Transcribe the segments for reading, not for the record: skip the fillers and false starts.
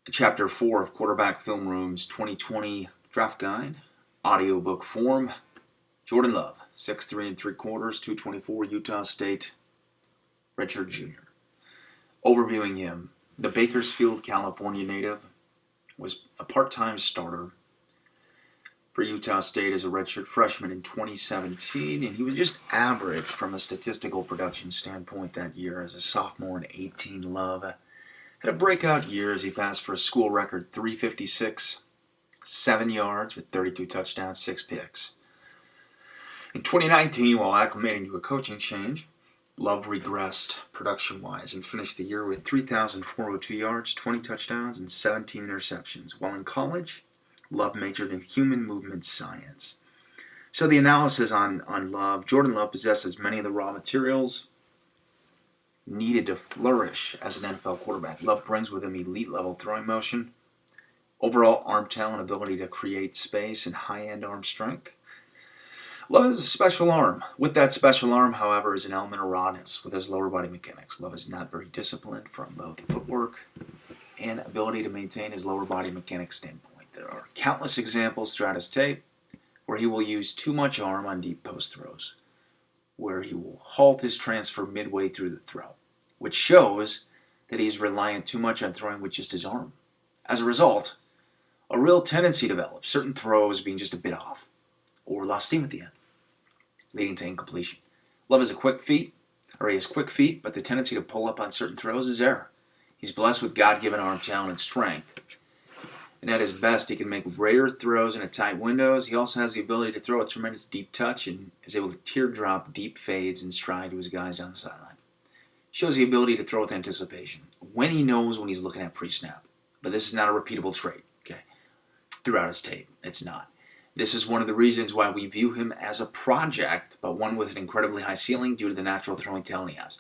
Chapter 4 of Quarterback Film Room's 2020 Draft Guide, audiobook form. Jordan Love, 6'3 3/4, 224, Utah State, redshirt junior. Overviewing him, the Bakersfield, California native was a part-time starter for Utah State as a redshirt freshman in 2017, and he was just average from a statistical production standpoint that year as a sophomore in 18. Love had a breakout year as he passed for a school record 356, 7 yards with 32 touchdowns, 6 picks. In 2019, while acclimating to a coaching change, Love regressed production-wise and finished the year with 3,402 yards, 20 touchdowns, and 17 interceptions. While in college, Love majored in human movement science. So the analysis on Love, Jordan Love possesses many of the raw materials needed to flourish as an NFL quarterback. Love brings with him elite-level throwing motion, overall arm talent, ability to create space, and high-end arm strength. Love has a special arm. With that special arm, however, is an element of rawness with his lower body mechanics. Love is not very disciplined from both footwork and ability to maintain his lower body mechanics standpoint. There are countless examples throughout his tape where he will use too much arm on deep post throws, where he will halt his transfer midway through the throw, which shows that he's reliant too much on throwing with just his arm. As a result, a real tendency develops, certain throws being just a bit off, or lost steam at the end, leading to incompletion. Love has quick feet, but the tendency to pull up on certain throws is error. He's blessed with God-given arm talent and strength, and at his best, he can make rare throws in a tight windows. He also has the ability to throw a tremendous deep touch and is able to teardrop deep fades in stride to his guys down the sideline. Shows the ability to throw with anticipation, when he knows when he's looking at pre-snap. But this is not a repeatable trait, okay? Throughout his tape, it's not. This is one of the reasons why we view him as a project, but one with an incredibly high ceiling due to the natural throwing talent he has.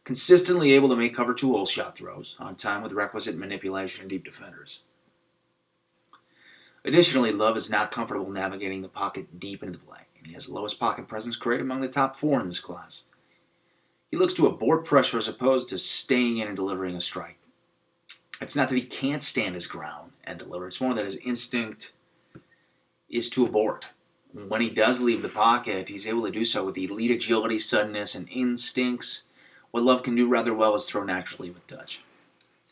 Consistently able to make cover 2 hole shot throws, on time with requisite manipulation and deep defenders. Additionally, Love is not comfortable navigating the pocket deep into the play, and he has the lowest pocket presence grade among the top 4 in this class. He looks to abort pressure as opposed to staying in and delivering a strike. It's not that he can't stand his ground and deliver, it's more that his instinct is to abort. When he does leave the pocket, he's able to do so with elite agility, suddenness, and instincts. What Love can do rather well is throw naturally with touch.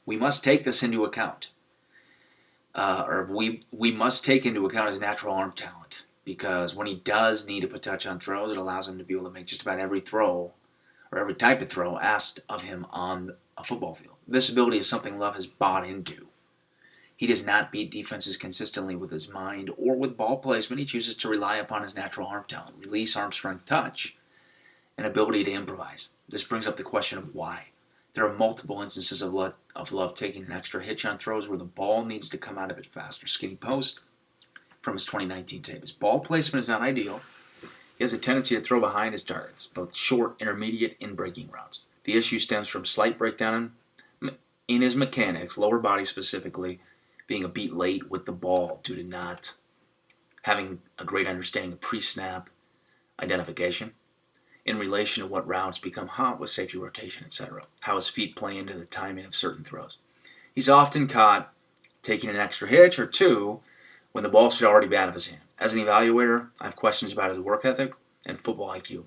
We must take this into account. We must take into account his natural arm talent, because when he does need to put touch on throws, it allows him to be able to make just about every throw, or every type of throw asked of him on a football field. This ability is something Love has bought into. He does not beat defenses consistently with his mind or with ball placement. He chooses to rely upon his natural arm talent, release, arm strength, touch, and ability to improvise. This brings up the question of why. There are multiple instances of Love taking an extra hitch on throws where the ball needs to come out a bit faster. Skinny post from his 2019 tape. His ball placement is not ideal. He has a tendency to throw behind his targets, both short, intermediate, and breaking routes. The issue stems from slight breakdown in his mechanics, lower body specifically, being a beat late with the ball due to not having a great understanding of pre-snap identification in relation to what routes become hot with safety rotation, etc., how his feet play into the timing of certain throws. He's often caught taking an extra hitch or two when the ball should already be out of his hand. As an evaluator, I have questions about his work ethic and football IQ.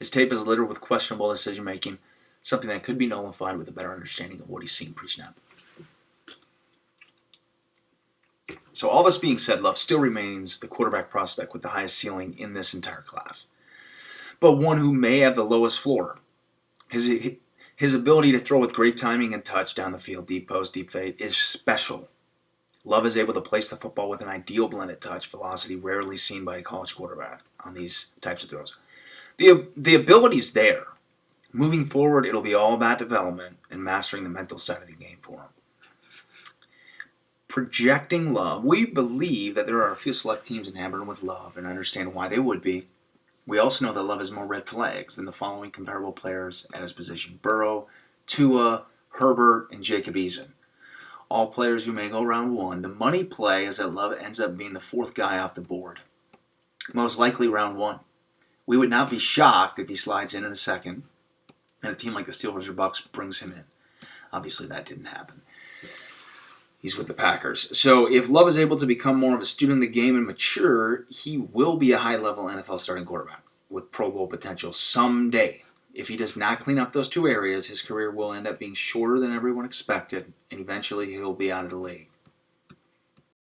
His tape is littered with questionable decision-making, something that could be nullified with a better understanding of what he's seen pre-snap. So all this being said, Love still remains the quarterback prospect with the highest ceiling in this entire class, but one who may have the lowest floor. His ability to throw with great timing and touch down the field, deep post, deep fade, is special. Love is able to place the football with an ideal blended touch velocity rarely seen by a college quarterback on these types of throws. The ability's there. Moving forward, it'll be all about development and mastering the mental side of the game for him. Projecting Love. We believe that there are a few select teams enamored with Love and understand why they would be. We also know that Love has more red flags than the following comparable players at his position: Burrow, Tua, Herbert, and Jacob Eason. All players who may go round 1. The money play is that Love ends up being the 4th guy off the board. Most likely round 1. We would not be shocked if he slides in the 2nd, and a team like the Steelers or Bucks brings him in. Obviously, that didn't happen. He's with the Packers. So if Love is able to become more of a student of the game and mature, he will be a high-level NFL starting quarterback with Pro Bowl potential someday. If he does not clean up those two areas, his career will end up being shorter than everyone expected, and eventually he'll be out of the league.